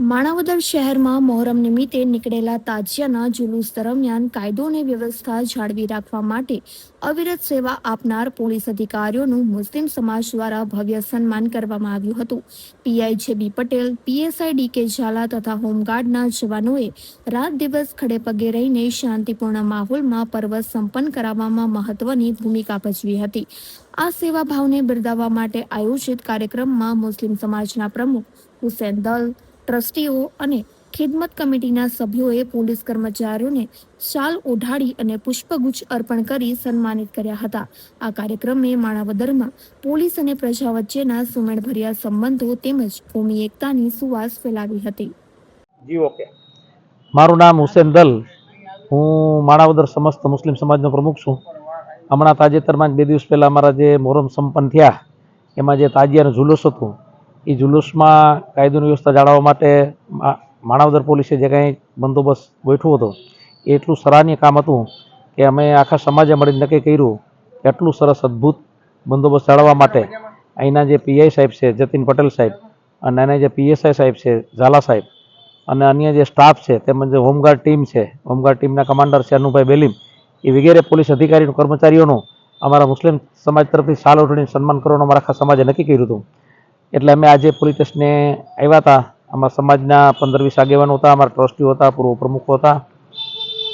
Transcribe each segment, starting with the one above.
માણાવદર શહેરમાં મોહરમ નિમિત્તે નીકળેલા તાજિયાના જુલુસ દરમિયાન કાયદો અને વ્યવસ્થા જાળવી રાખવા માટે અવિરત સેવા આપનાર પોલીસ અધિકારીઓનું મુસ્લિમ સમાજ દ્વારા ભવ્ય સન્માન કરવામાં આવ્યું હતું. પીઆઈ જેબી પટેલ, પીએસઆઈ ડીકે ઝાલા તથા હોમગાર્ડના જવાનોએ રાત દિવસ ખડે પગે રહીને શાંતિપૂર્ણ માહોલમાં પર્વ સંપન્ન કરાવવામાં મહત્વની ભૂમિકા ભજવી હતી. આ સેવાભાવને બિરદાવવા માટે આયોજિત કાર્યક્રમમાં મુસ્લિમ સમાજના પ્રમુખ હુસેન દલ, ટ્રસ્ટીઓ અને ખિદમત કમિટીના સભ્યોએ પોલીસ કર્મચારીઓને શાલ ઓઢાડી અને પુષ્પગુચ્છ અર્પણ કરી સન્માનિત કર્યા હતા. આ કાર્યક્રમે માણાવદરમાં પોલીસ અને પ્રજા વચ્ચેના સુમેળભર્યા સંબંધો તેમજ કોમી એકતાની સુવાસ ફેલાવી હતી. જી ઓકે. મારું નામ હુસેન દલ, હું માણાવદર સમસ્ત મુસ્લિમ સમાજનો પ્રમુખ છું. હમણાં તાજેતરમાં જ 2 દિવસ પહેલાં અમારા જે મોહરમ સંપન્ન થયા એમાં જે તાજિયાનું જુલુસ હતું એ જુલુસમાં કાયદોની વ્યવસ્થા જાળવવા માટે માણાવદર પોલીસે જે કંઈ બંદોબસ્ત ગોઠવ્યો હતો એ એટલું સરાહનીય કામ હતું કે અમે આખા સમાજે મળીને નક્કી કર્યું કે એટલું સરસ અદ્ભુત બંદોબસ્ત જાળવવા માટે અહીંના જે પીઆઈ સાહેબ છે જતીન પટેલ સાહેબ અને એના જે પીએસઆઈ સાહેબ છે ઝાલા સાહેબ અને અન્ય જે સ્ટાફ છે તેમજ જે હોમગાર્ડ ટીમ છે, હોમગાર્ડ ટીમના કમાન્ડર છે અનુભાઈ બેલીમ, એ વગેરે પોલીસ અધિકારીઓ કર્મચારીઓનું અમારા મુસ્લિમ સમાજ તરફથી શાલ ઓઢાડીને સન્માન કરવાનું અમારા આખા સમાજે નક્કી કર્યું હતું. એટલે અમે આજે પોલીસ સ્ટેશને આવ્યા હતા. અમારા સમાજના 15-20 આગેવાનો હતા, અમારા ટ્રસ્ટીઓ હતા, પૂર્વ પ્રમુખો હતા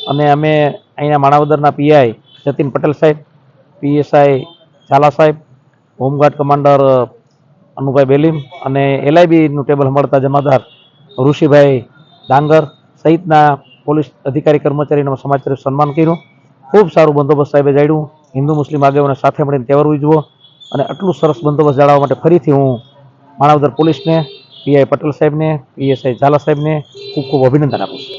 અને અમે અહીંના માણાવદરના પીઆઈ જતીન પટેલ સાહેબ, પીએસઆઈ ઝાલા સાહેબ, હોમગાર્ડ કમાન્ડર અનુભાઈ બેલીમ અને એલઆઈબીનું ટેબલ મળતા જમાદાર ઋષિભાઈ ડાંગર સહિતના પોલીસ અધિકારી કર્મચારીનો સમાજ તરફ સન્માન કર્યું. ખૂબ સારું બંદોબસ્ત સાહેબે જાળવ્યું. હિન્દુ મુસ્લિમ આગેવાનો સાથે મળીને તહેવાર ઉજવો અને આટલું સરસ બંદોબસ્ત જાળવવા માટે ફરીથી હું માણાવદર પોલીસને, પીઆઈ પટેલ સાહેબને, પીએસઆઈ ઝાલા સાહેબને ખૂબ ખૂબ અભિનંદન આપું છું.